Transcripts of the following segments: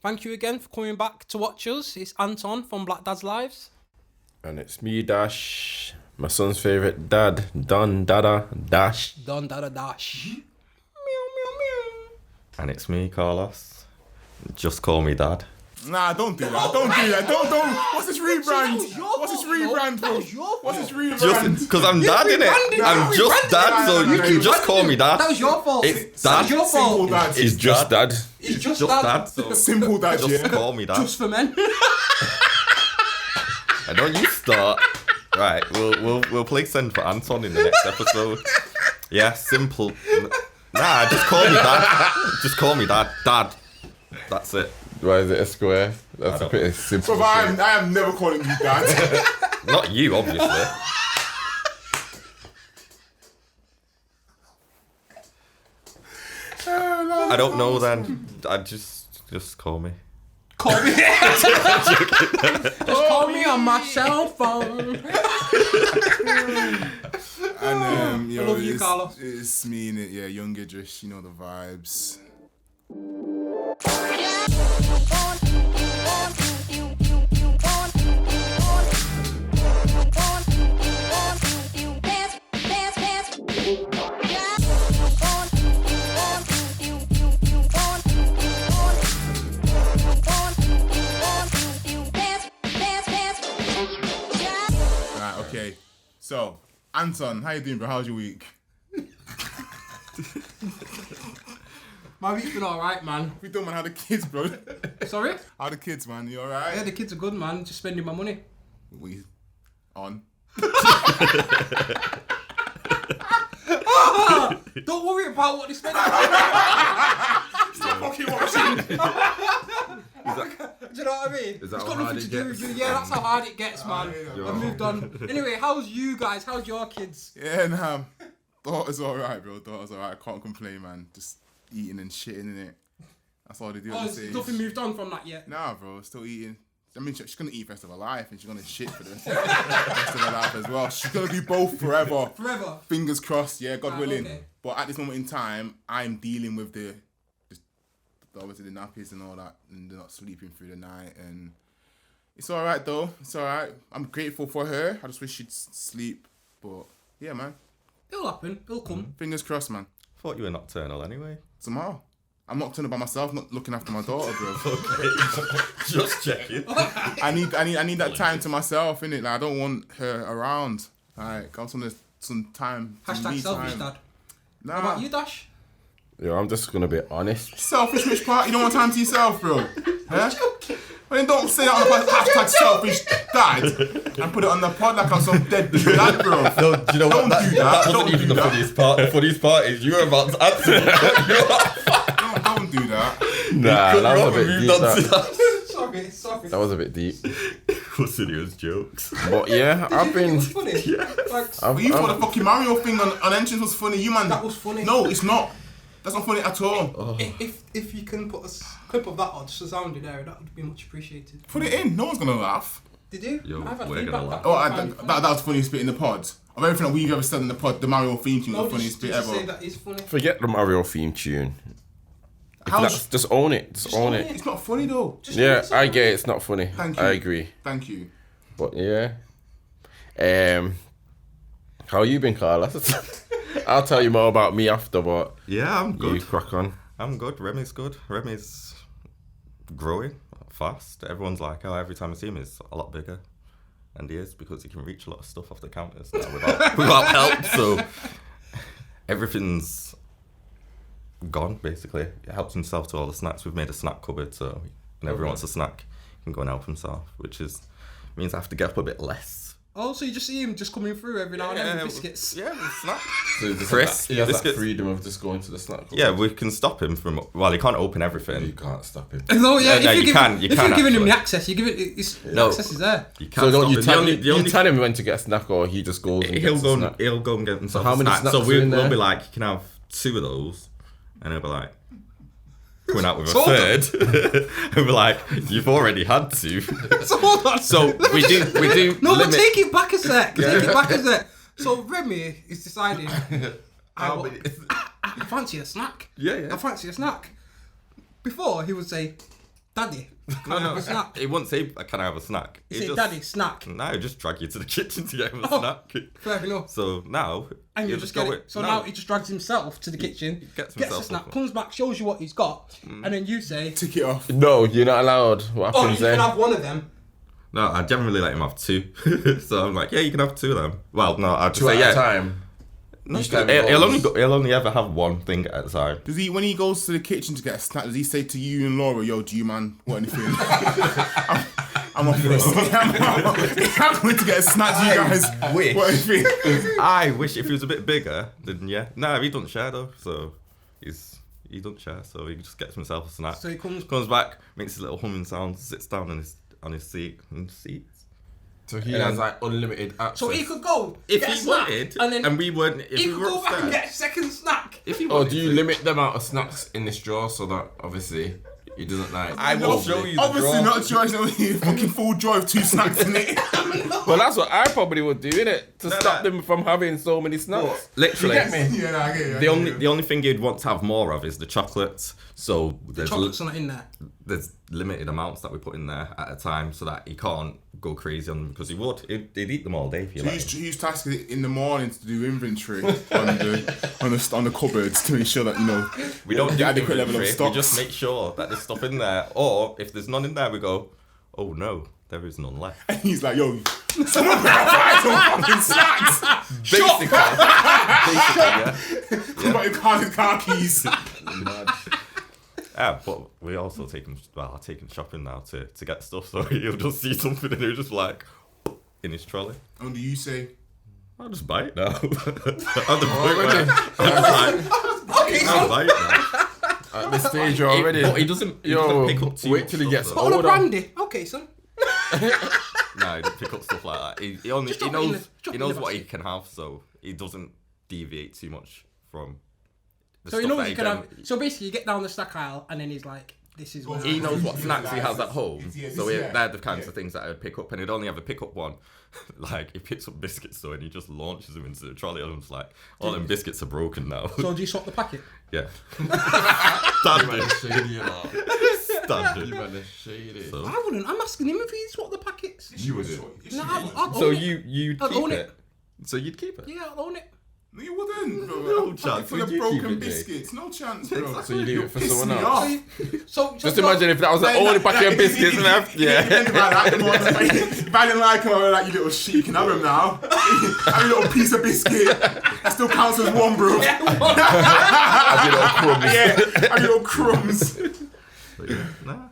Thank you again for coming back to watch us. It's Anton from Black Dad's Lives. And it's me, Dash. My son's favourite dad, Don Dada Dash. Don Dada Dash. Meow, meow, meow. And it's me, Carlos. Just call me Dad. Nah, don't do that. Don't do that. Don't. What's this rebrand? What's this rebrand, bro? What's this rebrand? Just because I'm Dad, innit? I'm just Dad, so you can just call me Dad. That was your fault. It's That Dad. was your fault. Simple dad. He's just dad. It's just Just Dad. Dad, so Simple dad, just yeah. call me Dad. Just for men. And don't you start. Right, we'll play send for Anton in the next episode. Yeah, simple. Nah, just call me Dad. Just call me Dad. Dad. That's it. Why is it a square? That's a pretty simple. Bro, I am never calling you dad. Not you, obviously. I don't know then. I just call me. Call me. Just call me on my cell phone. And I love you, Carlos. It's me in it, yeah, young Idris, you know the vibes. Right, okay. So, Anton, how you doing, bro? How's your week? My week's been alright, man. We doing, man? How the kids, bro? Sorry? How the kids, man? You Yeah, alright? the kids are good, man. Just spending my money. We on. Don't worry about what they spend. Stop fucking watching. Do you know what I mean? Is that It's how got hard nothing it to do gets? with you. Yeah, that's how hard it gets, man. yeah. I've moved on. Anyway, how's you guys? How's your kids? Yeah, nah. Daughter's alright, bro. Daughter's alright. I can't complain, man. Just eating and shitting in it. That's all they do. Oh, at this age. nothing moved on from that yet. Nah, bro. Still eating. I mean, she's gonna eat the rest of her life, and she's gonna shit for the rest of her life as well. She's gonna do both forever. Forever. Fingers crossed, yeah, God willing. Okay. But at this moment in time, I'm dealing with the obviously the nappies and all that, and they're not sleeping through the night, and it's all right though. It's all right. I'm grateful for her. I just wish she'd sleep, but yeah, man. It'll happen. It'll come. Fingers crossed, man. Thought you were nocturnal anyway. Tomorrow, I'm not turning by myself, not looking after my daughter, bro. Just checking. I need that time to myself, innit? Like I don't want her around. Like I want some time. some Hashtag me selfish time. dad. Nah. How about you, Dash? Yo, I'm just gonna be honest. Selfish which part? You don't want time to yourself, bro. Huh? Well, then don't say that on the hashtag selfish dad and put it on the pod like I'm some dead dad, bro. No, do you know Don't what? do that. That Don't wasn't even do the that. funniest part. The funniest part is you were about to answer. Don't do that. Nah, that was a bit deep. Sorry, sorry. That was a bit deep. Serious jokes. But yeah, I've It been. was funny. Thanks. But you thought the fucking Mario thing on entrance was funny. You man. That was funny. No, it's not. That's not funny at all. If you can put a clip of that or just a sound in there, that would be much appreciated. Put it in. No one's gonna laugh. Did you? Yo, I've had we're feedback gonna back. laugh. Oh, that was funniest bit in the pod. Of everything that we've ever said in the pod, the Mario theme tune was No, the funniest just bit say ever. that is funny. Forget the Mario theme tune. If How's- that's- just own it. Just own own it. It's not funny though. Just Yeah, say I it. get it. It's not funny. Thank you. I agree. Thank you. But yeah. How you been, Carlos? I'll tell you more about me after, but Yeah, I'm you good. crack on. I'm good. Remy's good. Remy's growing fast. Everyone's like, oh, every time I see him, he's a lot bigger. And he is, because he can reach a lot of stuff off the counters now without help. So everything's gone, basically. He helps himself to all the snacks. We've made a snack cupboard, so whenever he wants a snack, he can go and help himself, which means I have to get up a bit less. Oh, so you just see him just coming through every now and then with biscuits. Yeah, with snacks. So he Chris, he has that biscuits. freedom of just going to the snack. Yeah, we can stop him from. Well, he can't open You everything. can't stop him. No, yeah, No, if you can if you're giving him actually. the access, you give it. The No. access is there. You So can't don't stop you him. tell The him? You tell him when to get a snack, or he just goes. And He'll gets go. a snack. He'll go and get himself. how a many snack. snacks So are in we'll there? be like, you can have 2 of those, and he'll be like, coming out with a Hold on. third. And we're like, you've already had 2. So hold on. So we do. No, but limit. take it back a sec. Take it back a sec. So Remy is deciding. How I many- fancy a snack. Yeah, yeah. I fancy a snack. Before he would say, Daddy, No, no. a snack. He wouldn't say, "Can I have a snack?" He said, Daddy, snack. No, he'd just drag you to the kitchen to get him a Oh. snack. Fair enough. So now, And you he'll just go get with- it. So no. now he just drags himself to the kitchen, gets a himself snack, something. comes back, shows you what he's got, and then you say, Tick it off. No, you're not allowed. What "Oh, you happens can there? have one of them." No, I generally let him have 2. So I'm like, yeah, you can have 2 of them. Well, no, I'll just 2 say, at yeah. a time. No, Each time he'll goes. only ever have one thing at a time. Does he, when he goes to the kitchen to get a snack, does he say to you and Laura, "Yo, do you man want anything?" I'm off for it. I'm going to get a snack. Do you guys wish. want anything? I wish if he was a bit bigger, then yeah. No, he doesn't share though, so he doesn't share, so he just gets himself a snack. So he comes back, makes his little humming sound, sits down on his seat. So he has like unlimited access. So he could go If get a he snack, wanted, and then and we weren't, if he we could were go back and upstairs, get a second snack. if he Or wanted do you to, limit the amount of snacks in this drawer so that obviously he doesn't like... I will show you the Obviously drawer. not Joyce, no, fucking full drawer of 2 snacks in it. Well, that's what I probably would do, innit? To stop them from having so many snacks. Literally, You get me? Yeah, no, I get you. the only thing you'd want to have more of is the chocolates. So there's Chocolates are not in there. there's limited amounts that we put in there at a time, so that he can't go crazy on them, because he would. He'd eat them all day if you So let he's, him. he's tasked in the morning to do inventory on the cupboards to ensure that, you know, We don't do the adequate level of inventory, stocks. we just make sure that there's stuff in there, or if there's none in there, we go, "Oh no, there is none left." And he's like, "Yo, someone buy some fucking snacks. Basically, yeah. Come on, car keys." Yeah, but we also take him shopping now to get stuff, so he'll just see something and he'll just like in his trolley. And do you say, I'll just buy it now. At the point where I'll buy it now. At this stage you're already... But he doesn't pick up too wait much till he stuff, gets though. Bottle of older. brandy. Okay, son. No, he doesn't pick up stuff like that. He only Just he drop it in knows the- drop he it in knows the what he basket. can have, so he doesn't deviate too much from the So he stuff knows that you can have. So basically, you get down the snack aisle, and then he's like, "This is what He knows what snacks he has at home, Yeah, so yeah. they're the kinds of things that I would pick up, and he'd only ever pick up one. Like, he picks up biscuits, though, and he just launches them into the trolley, and I'm just like, all them biscuits are broken now. So do you swap the packet? Yeah. Standard. Standard. Shady, Standard. man, shady. So, I wouldn't. I'm asking him if he'd swap the packets. You would do. No, I'd so own it. you'd I'd keep own it? it. So you'd keep it? Yeah, I'll own it. "No, you wouldn't, bro. No I'm chance. full of Would you keep broken it, Jay? biscuits. No chance, bro." So you leave it for Piss someone me else? off. So Just imagine if that was the only packet of biscuits left. Yeah. Yeah. If I didn't like them, I would like, "You little shit, you can have them now." Have a little piece of biscuit. That still counts as one, bro. As you know, crumbs. Yeah, have little crumbs. But yeah, nah.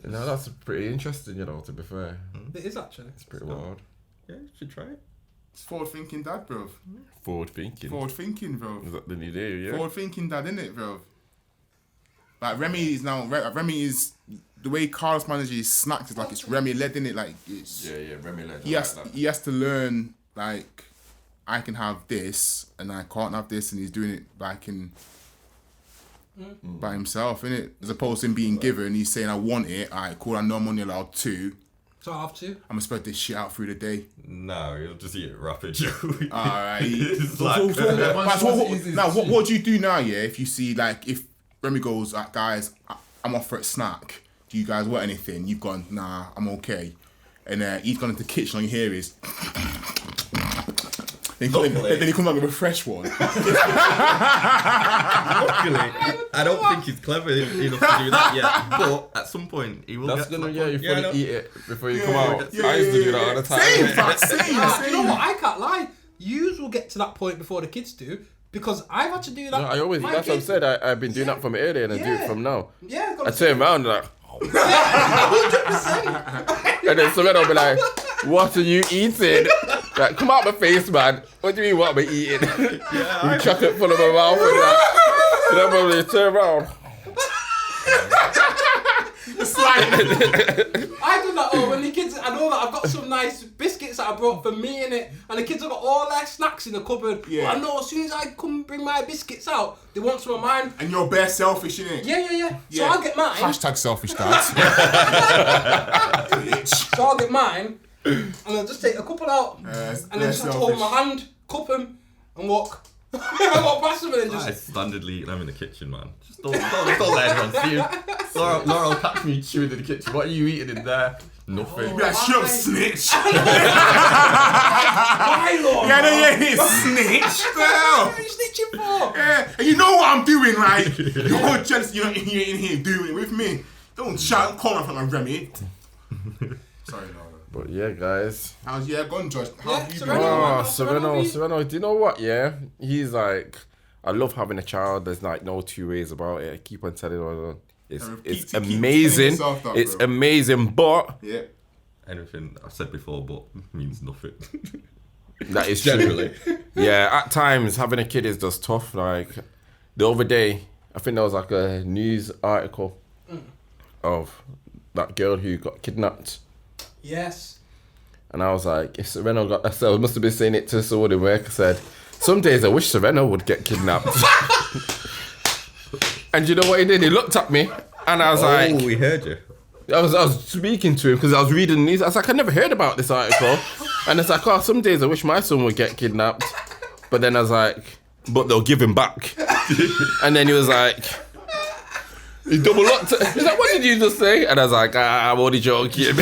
No, that's pretty interesting, you know, to be fair. It is actually. It's pretty wild. Yeah, you should try it. It's forward thinking dad, bro. Forward thinking. Forward thinking, bro. Is that the new day, yeah? Forward thinking dad, innit, bro? Like Remy is now. Remy is the way Carlos manages his snacks is like it's Remy led, innit? Like it's. Yeah, Remy Legend. He has to learn like I can have this and I can't have this, and he's doing it like in by himself, innit? As opposed to him being given, he's saying, "I want it. Alright, cool. I know I'm only allowed 2. So I have to. I'm gonna spread this shit out through the day." No, he'll just eat it rapid. Alright. It's like, Now, what do you do now? Yeah, if you see like if Remy goes, "Guys, I'm off for a snack. Do you guys want anything?" You've gone, "Nah, I'm okay," and he's gone into the kitchen. All you hear is. Then he comes back with a fresh one. Luckily, I don't think he's clever enough to do that yet. But at some point, he will That's get to gonna, that yeah, point. you fully no. eat it before you come out. Yeah, I used to do that all the time. Same, fact, You know same. what? I can't lie. Yous will get to that point before the kids do, because I've had to do that. No, I always, My that's what I kids- said. I've been doing that from earlier and I do it Yeah. from now. Yeah, I turn around like, 100%. and then someone will be like, "What are you eating?" Like, come out my face, man. What do you mean, what am I eating? With chocolate full of my mouth and that. And then probably turn around. I do that when the kids. I know that I've got some nice biscuits that I brought for me in it, and the kids have got all their snacks in the cupboard. Yeah. But I know as soon as I come bring my biscuits out, they want some of mine. And you're bare selfish, innit? Yeah. So I'll get mine. Hashtag selfish dads. So I'll get mine, and I'll just take a couple out, and then just have to hold my hand, cup them, and walk. I got past them and then I just... standardly eating them in the kitchen, man. Just don't let anyone see you. Laura will catch me chewing in the kitchen. What are you eating in there? Nothing. You be like, shut up, snitch. My lord. Yeah, snitch. What are you snitching for? Yeah, and you know what I'm doing, like, you're just, you're in here doing it with me. Don't shout and call me from my Remy. Sorry, no. But yeah, guys. How's, go on, Josh. How have you been? Sereno, do you know what, yeah? He's like, I love having a child. There's like no two ways about it. I keep on telling everyone. It's amazing. It's amazing, but... Yeah. Anything I've said before, but means nothing. That is generally. Yeah, at times having a kid is just tough. Like the other day, I think there was like a news article of that girl who got kidnapped. Yes. And I was like, if Sereno got that, I must have been saying it to someone in work. I said, some days I wish Sereno would get kidnapped. And you know what he did? He looked at me, and I was like, "Oh, we heard you." I was speaking to him because I was reading the news. I was like, I never heard about this article. And it's like, oh, some days I wish my son would get kidnapped. But then I was like, but they'll give him back. And then he was like, he double looked. He's like, what did you just say? And I was like, I'm only joking.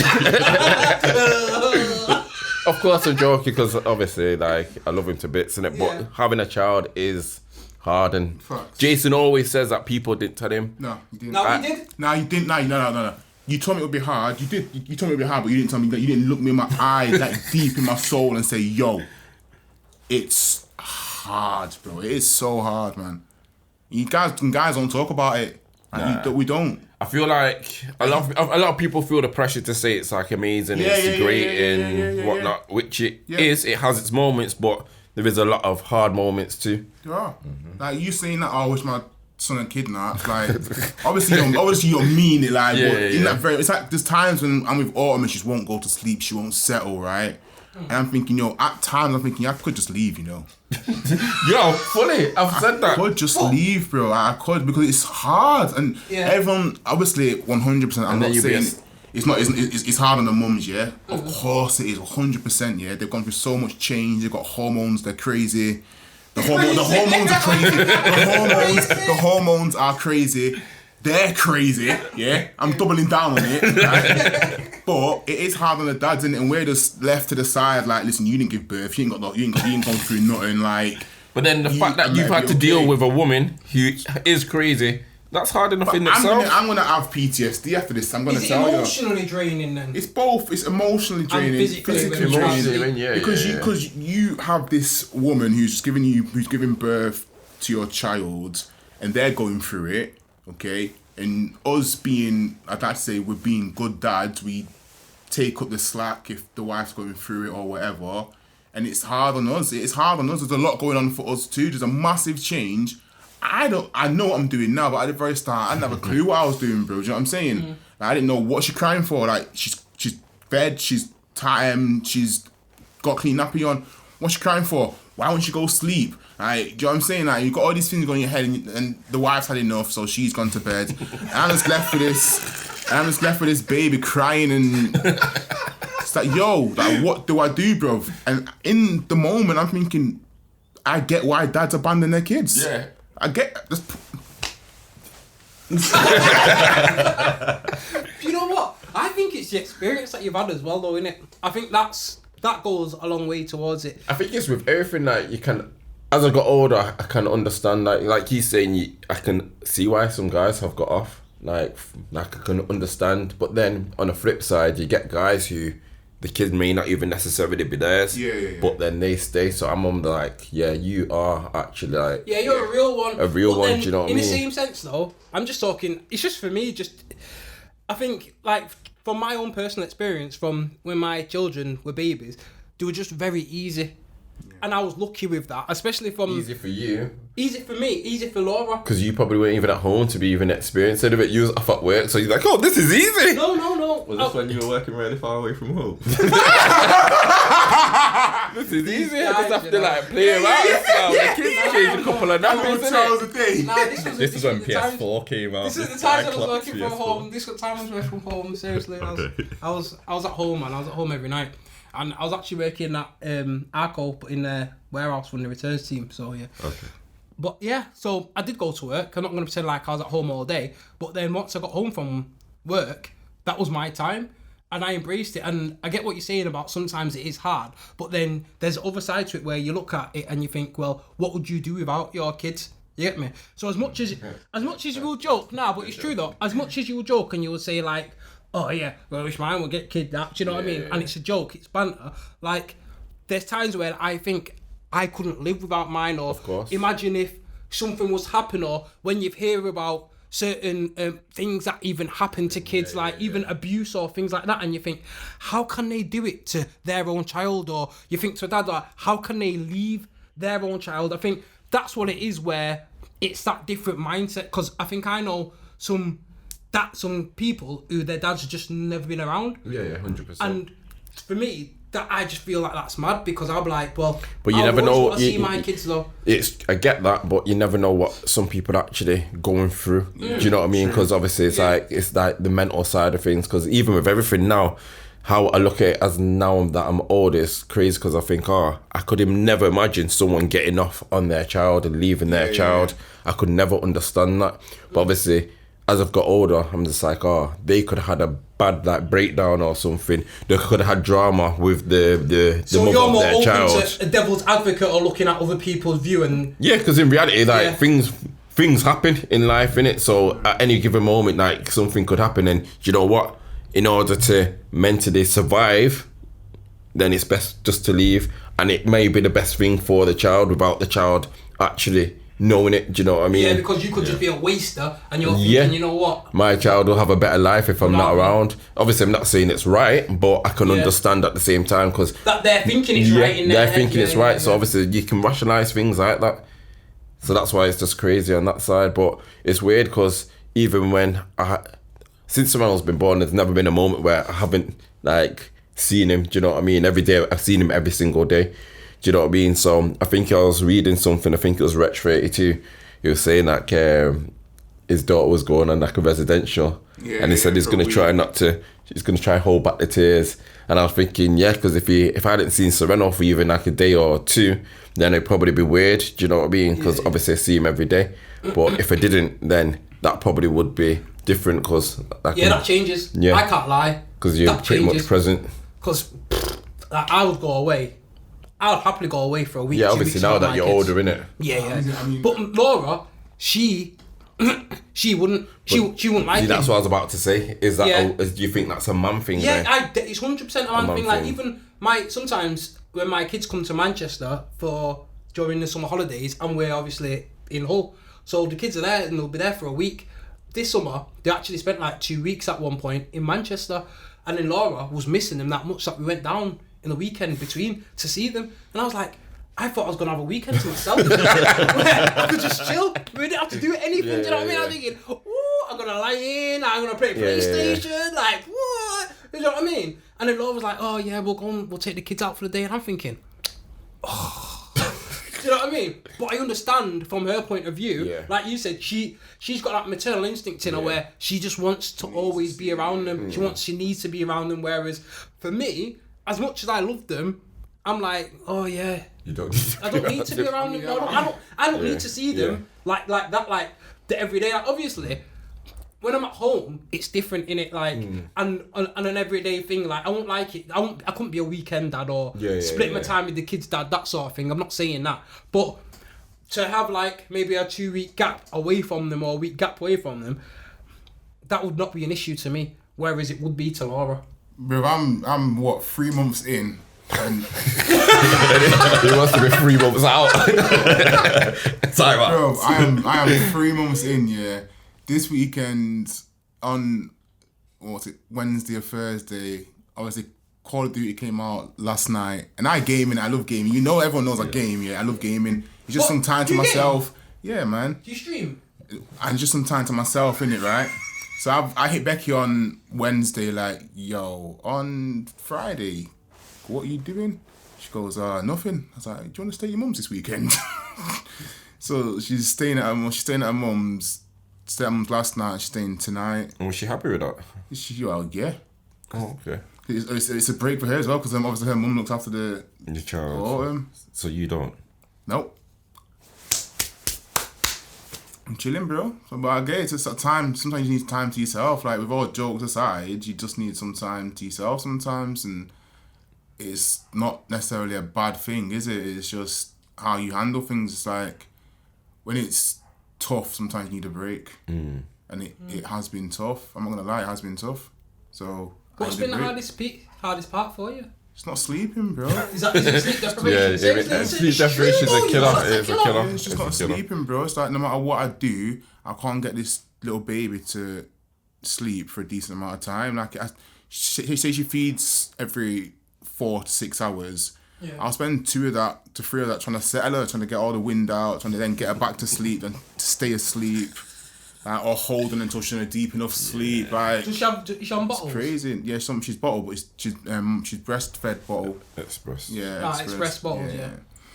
Of course I'm joking because obviously, like, I love him to bits, innit? But having a child is hard. And Jason always says that people didn't tell him. No, you didn't. No, he did. No, you didn't. No. You told me it would be hard. You did. You told me it would be hard, but you didn't tell me that. You didn't look me in my eyes, like deep in my soul, and say, "Yo, it's hard, bro. It is so hard, man." You guys don't talk about it. Like, we don't. I feel like a lot of people feel the pressure to say it's like amazing, it's great and whatnot, which it is. It has its moments, but there is a lot of hard moments too. There are. Like you saying that, I wish my son had kidnapped. Like obviously you're mean it, like that very. It's like there's times when I'm with Autumn and she just won't go to sleep, she won't settle, right? And I'm thinking, at times I'm thinking I could just leave, Yo, fully, I've said that. I could just leave, bro. I could, because it's hard, and everyone, obviously, 100%. I'm not saying it's not. It's hard on the mums, yeah. Of course it is, 100%. Yeah, they've gone through so much change. They've got hormones. They're crazy. The hormones are crazy. The hormones are crazy. They're crazy, yeah. I'm doubling down on it, right? But it is hard on the dads, isn't it? And we're just left to the side, like, listen, you didn't give birth, you ain't gone through nothing, like. But then the fact that you've had to deal with a woman who is crazy, that's hard enough in itself. I'm gonna have PTSD after this. I'm gonna tell you. It's emotionally draining then. It's both. It's emotionally draining, and physically draining. Because you have this woman who's giving birth to your child, and they're going through it. Okay, and us being, I'd like to say, we're being good dads. We take up the slack if the wife's going through it or whatever, and it's hard on us. It's hard on us. There's a lot going on for us too. There's a massive change. I know what I'm doing now, but at the very start, I didn't have a clue what I was doing, bro. Do you know what I'm saying? Like, I didn't know what she's crying for. Like, she's fed, she's tired, she's got clean nappy on. What's she crying for? Why won't she go sleep? Like, do you know what I'm saying? Like, you've got all these things going in your head, and the wife's had enough, so she's gone to bed. And I'm just left with this baby crying, and it's like, like, what do I do, bro? And in the moment, I'm thinking, I get why dads abandon their kids. Yeah. I get this. You know what? I think it's the experience that you've had as well, though, innit? I think that goes a long way towards it. I think it's with everything that you can. As I got older, I can understand, like he's saying, I can see why some guys have got off. Like I can understand, but then on the flip side, you get guys who the kids may not even necessarily be theirs. Yeah. But then they stay. So I'm like, you are actually like. Yeah, you're a real one. A real one. Do you know what I mean? In the same sense, though, I'm just talking. It's just for me. I think, like, from my own personal experience, from when my children were babies, they were just very easy. And I was lucky with that, especially from... Easy for you. Easy for me, easy for Laura. Because you probably weren't even at home to be even experienced it. You was off at work, so you're like, oh, this is easy. No. Was this when you were working really far away from home? This is easy. I just have to like play around. The kids change a couple of nappies. Nah, this is when PS4 came out. This is the time I was working from home. This was the time I was working from home. Seriously, I was at home, man. I was at home every night. and I was actually working at Arco, but in the warehouse when the returns team. So yeah. Okay. But yeah, so I did go to work. I'm not going to pretend like I was at home all day. But then once I got home from work, that was my time. And I embraced it. And I get what you're saying about sometimes it is hard. But then there's the other side to it where you look at it and you think, well, what would you do without your kids? You get me? So as much as you will joke, but it's true though. As much as you will joke and you will say like, oh yeah, well, I wish mine would get kidnapped. Do you know what I mean? And it's a joke, it's banter. Like, there's times where I think I couldn't live without mine, or of course. Imagine if something was happen, or when you hear about certain things that even happen to kids, even abuse or things like that, and you think, how can they do it to their own child? Or you think to a dad, like, how can they leave their own child? I think that's what it is, where it's that different mindset. Because I think I know some people who their dads have just never been around. Yeah, 100%. And for me, that I just feel like that's mad, because I'll be like, well, but you never know. I see my kids though. I get that, but you never know what some people are actually going through. Do you know what I mean? Because obviously it's like the mental side of things. Because even with everything now, how I look at it as now that I'm old is crazy. Because I think, I could never imagine someone getting off on their child and leaving their child. I could never understand that. But obviously, as I've got older, I'm just like, they could have had a bad breakdown or something. They could have had drama with the mother of their child. So you're more open to a devil's advocate or looking at other people's view and... Yeah, because in reality, things happen in life, innit? So at any given moment, something could happen, and you know what? In order to mentally survive, then it's best just to leave, and it may be the best thing for the child without the child actually knowing it. Do you know what I mean? Yeah, because you could just be a waster, and you're thinking, you know what? My child will have a better life if I'm not around. Obviously, I'm not saying it's right, but I can understand at the same time, because that they're thinking it's right in their head. They're thinking it's right. So obviously, you can rationalise things like that. So that's why it's just crazy on that side. But it's weird, because even when since Samuel's been born, there's never been a moment where I haven't seen him. Do you know what I mean? Every day, I've seen him every single day. Do you know what I mean? So I think I was reading something, I think it was Retro82, he was saying that his daughter was going on a residential, and he said he's going to try hold back the tears. And I was thinking, because if I hadn't seen Sereno for even a day or two, then it'd probably be weird. Do you know what I mean? Because obviously I see him every day. But if I didn't, then that probably would be different, because that changes. I can't lie, because you're pretty much present. Because I would go away. I would happily go away for a week. Yeah, obviously now that you're older, innit? Yeah. But Laura, she wouldn't like it. That's what I was about to say. Is that do you think that's a man thing? Yeah, it's 100% a man thing. Like, even sometimes when my kids come to Manchester during the summer holidays, and we're obviously in Hull, so the kids are there and they'll be there for a week. This summer they actually spent 2 weeks at one point in Manchester, and then Laura was missing them that much that we went down in the weekend between to see them, and I was like, I thought I was gonna have a weekend to myself where I could just chill. We didn't have to do anything. Do you know what I mean? I'm thinking, I'm gonna lie in, I'm gonna play PlayStation, what? You know what I mean? And then Laura was like, oh yeah, we'll take the kids out for the day, and I'm thinking, do you know what I mean? But I understand from her point of view, like you said, she's got that maternal instinct in her where she just wants to always be around them. She needs to be around them. Whereas for me, as much as I love them, I'm like, oh yeah, I don't need to be around them. No, I don't need to see them like that, the everyday. Like, obviously, when I'm at home, it's different in it. And an everyday thing. Like, I won't like it. I couldn't be a weekend dad or split my time with the kids' dad. That sort of thing. I'm not saying that, but to have maybe a 2 week gap away from them or a week gap away from them, that would not be an issue to me. Whereas it would be to Laura. Bro, I'm what, 3 months in, and he wants to be 3 months out. Sorry, man. Bro, I am 3 months in. Yeah, this weekend on Wednesday or Thursday. Obviously, Call of Duty came out last night, and I gaming. I love gaming. You know, everyone knows I game. Yeah, I love gaming. It's just some time to myself. Yeah, man. Do you stream? And just some time to myself, innit, right? So I hit Becky on Wednesday, yo, on Friday, what are you doing? She goes, nothing. I was like, do you want to stay at your mum's this weekend? So she's staying at her mum's. She's staying at her mum's. Stayed at her mum's last night. She's staying tonight. And was she happy with that? Yeah. Oh, okay. It's a break for her as well because obviously her mum looks after the Your child. autumn. So you don't. Nope. I'm chilling, bro. So, but I get it. It's a time. Sometimes you need time to yourself. Like with all jokes aside, you just need some time to yourself sometimes, and it's not necessarily a bad thing, is it? It's just how you handle things. It's like when it's tough, sometimes you need a break, and it has been tough. I'm not gonna lie, it has been tough. So What's been the hardest part for you? It's not sleeping, bro. Is it sleep deprivation? Sleep deprivation is a killer. It's a killer. It's just not sleeping, bro. It's like no matter what I do, I can't get this little baby to sleep for a decent amount of time. Like, say she feeds every 4 to 6 hours. Yeah. I'll spend 3 of that trying to settle her, trying to get all the wind out, trying to then get her back to sleep and to stay asleep. Or holding until she's in a deep enough sleep. Like, is she on bottles? It's crazy. Yeah, she's bottled, but she's breastfed bottle. Express. Yeah, express bottles. Yeah.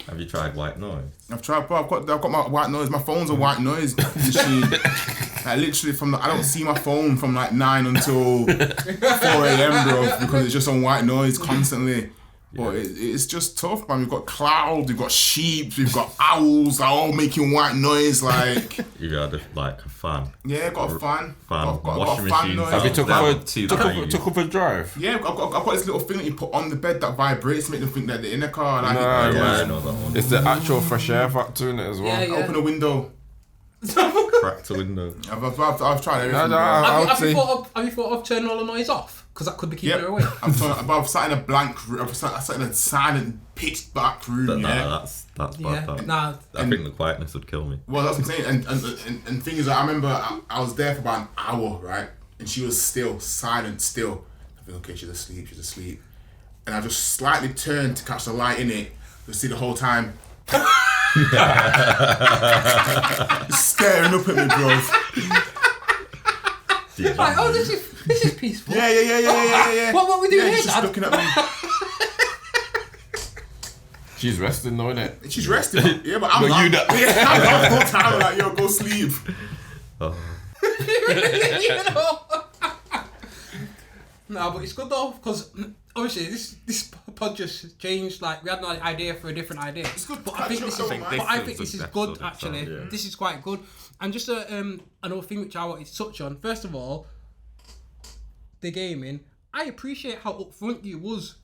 Have you tried white noise? I've tried, bro. I've got my white noise. My phone's a white noise. Literally I don't see my phone from like 9 until 4 a.m, bro, because it's just on white noise constantly. But it's just tough, man. We've got clouds, we've got sheep, we've got owls, they're all making white noise. Like, you got a fan. Yeah, got a fan. Got fan washing machine. noise. Have you took up a drive? Yeah, I've got this little thing that you put on the bed that vibrates to make them think that they're in the car. Like, I know that one. It's the actual fresh air factor in it as well. Yeah. Open a window. Crack the window. I've tried everything. Have you thought of turning all the noise off? Because that could be keeping her awake. I've sat in a blank room. I've sat in a silent, pitch black room. That's bad. I think the quietness would kill me. Well, that's what I'm saying. And thing is, I remember I was there for about an hour, right? And she was still silent, still. I think, okay, she's asleep. And I just slightly turned to catch the light in it. To see the whole time. Staring up at me, bro. Like, oh, this is peaceful. Yeah. What we doing here, she's just Dad? looking at me. She's resting though, innit? She's resting. Yeah, but I'm not. You don't. I'm the whole time like, yo, go sleep. No, but it's good though, because obviously this pod just changed. Like, we had an idea for a different idea. It's good, but I think this is good actually. Yeah. This is quite good. And just another thing which I wanted to touch on. First of all, the gaming. I appreciate how upfront you was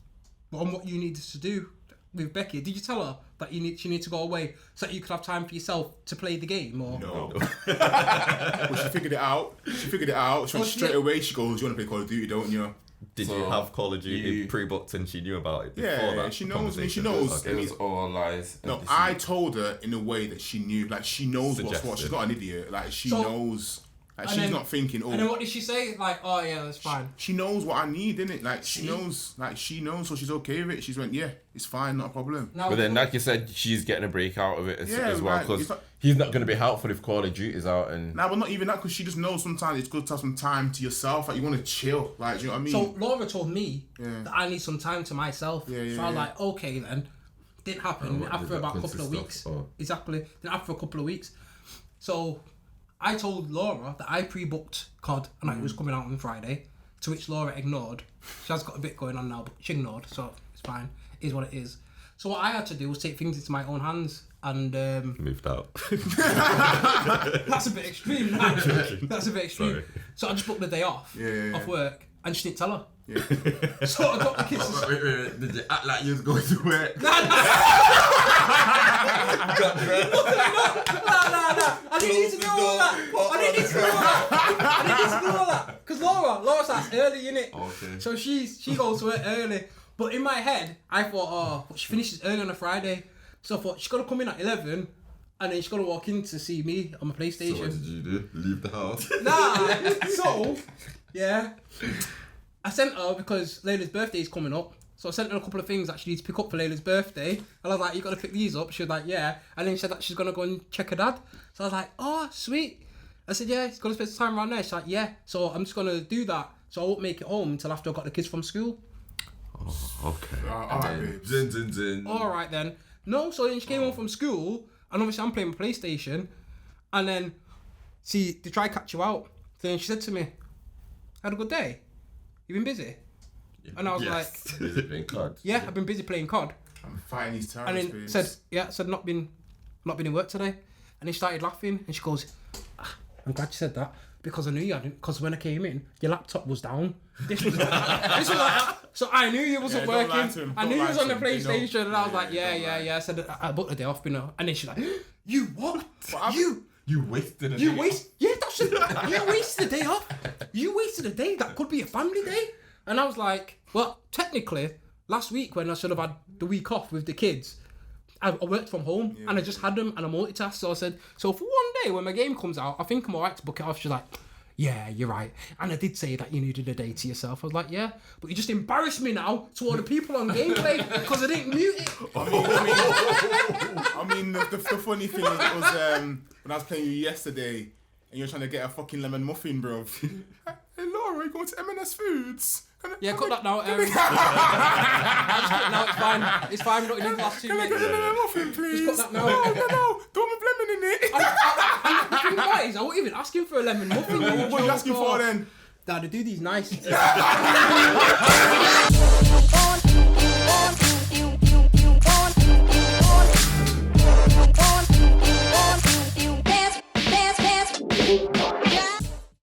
on what you needed to do with Becky. Did you tell her that she needs to go away so that you could have time for yourself to play the game? Or no. Well, she figured it out. She went straight away. She goes, "You want to play Call of Duty, don't you?" Did you have Call of Duty pre-booked and she knew about it before that? She knows me. She knows. It was all lies. No, I told her in a way that she knew. Like, she knows what's what. She's not an idiot. Like, she knows. Like, she's not thinking, oh. And then what did she say? Like, oh yeah, that's fine. She knows what I need, innit? Like, she knows, so she's okay with it. She's went, yeah, it's fine, not a problem. But then, like you said, she's getting a break out of it as well, because he's not going to be helpful if Call of Duty's out. And but not even that, because she just knows sometimes it's good to have some time to yourself. Like, you want to chill. Like, do you know what I mean? So Laura told me that I need some time to myself. So I was like, okay then. Didn't happen. After about a couple of weeks. Exactly. Didn't happen for a couple of weeks. So I told Laura that I pre-booked COD and it was coming out on Friday, to which Laura ignored. She has got a bit going on now, but she ignored, so it's fine. It is what it is. So what I had to do was take things into my own hands and moved out. That's a bit extreme. That's a bit extreme. Sorry. So I just booked the day off off work and she didn't tell her. Yeah. So I got the kids. Wait. Did you act like you was going to work? No. I didn't need to know all that. Because Laura starts early, innit? Okay. So she goes to work early. But in my head, I thought, she finishes early on a Friday. So I thought, she's got to come in at 11. And then she's got to walk in to see me on my PlayStation. So what did you do? Leave the house? So, yeah. I sent her, because Layla's birthday is coming up. So I sent her a couple of things that she needs to pick up for Layla's birthday. And I was like, you got to pick these up. She was like, yeah. And then she said that she's going to go and check her dad. So I was like, oh, sweet. I said, yeah, she's going to spend some time around there. She's like, yeah. So I'm just going to do that. So I won't make it home until after I got the kids from school. Oh, okay. All right, then. No, so then she came home from school. And obviously I'm playing my PlayStation. And then, see, they try to catch you out. So then she said to me, had a good day? You been busy? And I was Yes. Thank God. yeah, I've been busy playing COD. I'm fighting these And terrorists. then said not been in work today. And he started laughing and she goes, I'm glad you said that because I knew you hadn't. Because when I came in, your laptop was down. This was like, so I knew you wasn't don't lie working. to him. I Don't knew you lie was to on the him. They know. PlayStation, and I was Yeah, like, don't lie. yeah. I said I booked the day off, you know. And then she's like, you what? I've- You wasted a You day. waste? Yeah, that's it. You wasted a day off. You wasted a day. That could be a family day. And I was like, well, technically, last week when I should have had the week off with the kids, I worked from home and I just had them and I multitasked. So I said, so for one day when my game comes out, I think I'm alright to book it off. She's like, yeah, you're right. And I did say that you needed a day to yourself. I was like, yeah, but you just embarrassed me now to all the people on gameplay because I didn't mute it. I mean, the funny thing is, it was when I was playing you yesterday, and you're trying to get a fucking lemon muffin, bro. Hey, Laura, you going to M&S Foods? Yeah, cut that now. I just cut it now. It's fine. It's fine. We don't need the last 2 Can I minutes. get a lemon muffin, please? Just cut that now. No, don't have lemon in it. The thing about it is, I wasn't even asking for a lemon muffin. What are you asking for then? Dad, I do these nice.